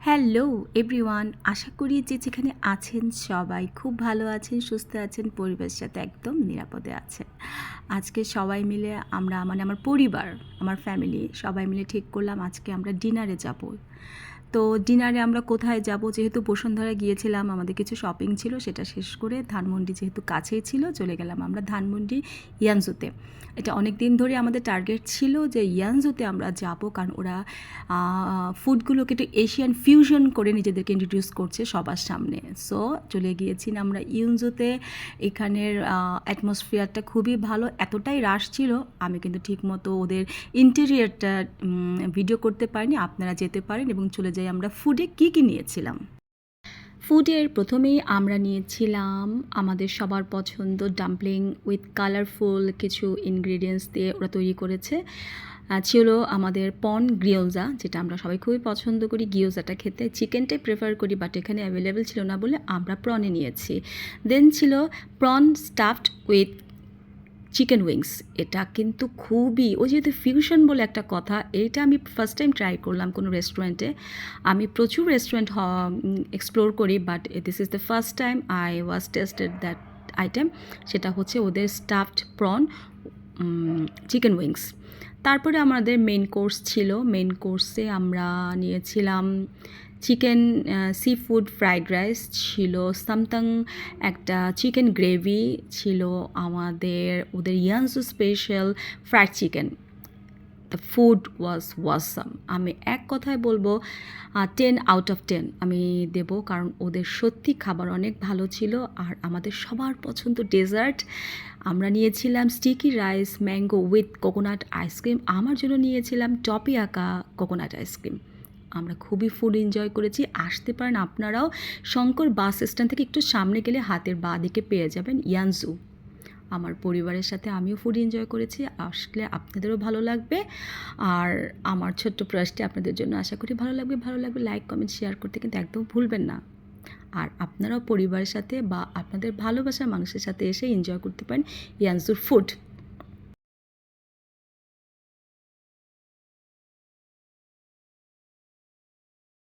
Hello everyone, আশা করি যে যেখানে আছেন সবাই খুব ভালো আছেন, সুস্থ আছেন, পরিবারের সাথে একদম নিরাপদে আছেন। আজকে সবাই মিলে আমরা আমার পরিবার, আমার ফ্যামিলি সবাই মিলে ঠিক করলাম আজকে আমরা ডিনারে যাব। তো ডিনারে আমরা কোথায় যাব, যেহেতু বসুন্ধরা গিয়েছিলাম, আমাদের কিছু শপিং ছিল, সেটা শেষ করে ধানমন্ডি যেহেতু কাছেই ছিল চলে গেলাম আমরা ধানমন্ডি ইয়ানজুতে। এটা অনেক দিন ধরে আমাদের টার্গেট ছিল যে ইয়ানজুতে আমরা যাব, কারণ ওরা ফুডগুলোকে একটু এশিয়ান ফিউশন করে নিজেদেরকে ইন্ট্রোডিউস করছে সবার সামনে। সো চলে গিয়েছিলাম আমরা ইয়ানজুতে। এখানের অ্যাটমসফিয়ারটা খুবই ভালো, এতটাই রাশ ছিল আমি কিন্তু ঠিকমতো ওদের ইন্টেরিয়ারটা ভিডিও করতে পারিনি। আপনারা যেতে পারেন এবং চলে যাই আমরা ফুডে কী কী নিয়েছিলাম। ফুডের প্রথমেই আমরা নিয়েছিলাম আমাদের সবার পছন্দ ডাম্পলিং উইথ কালারফুল কিছু ইনগ্রিডিয়েন্টস দিয়ে ওরা তৈরি করেছে। ছিল আমাদের পন গিয়োজা, যেটা আমরা সবাই খুবই পছন্দ করি গিয়োজাটা খেতে, চিকেনটাই প্রেফার করি, বাট এখানে অ্যাভেলেবেল ছিল না বলে আমরা প্রনে নিয়েছি। দেন ছিল prawn stuffed with chicken wings. এটা কিন্তু খুবই, ওই যেহেতু ফিউশন বলে একটা কথা, এইটা আমি ফার্স্ট টাইম ট্রাই করলাম কোনো রেস্টুরেন্টে। আমি প্রচুর রেস্টুরেন্ট এক্সপ্লোর করি, but this is the first time I was tested that item. সেটা হচ্ছে ওদের স্টাফড প্রন চিকেন উইংস। তারপরে আমাদের মেন কোর্স ছিল। মেন কোর্সে আমরা নিয়েছিলাম chicken seafood fried rice, ছিল সামথিং একটা চিকেন গ্রেভি, ছিল আমাদের ওদের ইয়ানজু special fried chicken. The food was awesome. আমি এক কথায় বলবো 10 আউট অফ 10 আমি দেব, কারণ ওদের সত্যি খাবার অনেক ভালো ছিল। আর আমাদের সবার পছন্দ ডেজার্ট, আমরা নিয়েছিলাম sticky rice mango with coconut ice cream. আমার জন্য নিয়েছিলাম টপি আঁকা কোকোনাট আইসক্রিম। আমরা খুবই ফুড এনজয় করেছি। আসতে পারেন আপনারাও, শঙ্কর বাস স্ট্যান্ড থেকে একটু সামনে গেলে হাতের বাঁ দিকে পেয়ে যাবেন ইয়ানজু। আমার পরিবারের সাথে আমিও ফুড এনজয় করেছি, আসলে আপনাদেরও ভালো লাগবে। আর আমার ছোট্ট প্রয়াসটি আপনাদের জন্য আশা করি ভালো লাগবে। লাইক কমেন্ট শেয়ার করতে কিন্তু একদম ভুলবেন না। আর আপনারাও পরিবারের সাথে বা আপনাদের ভালোবাসার মানুষের সাথে এসে এনজয় করতে পারেন ইয়ানজুর ফুড।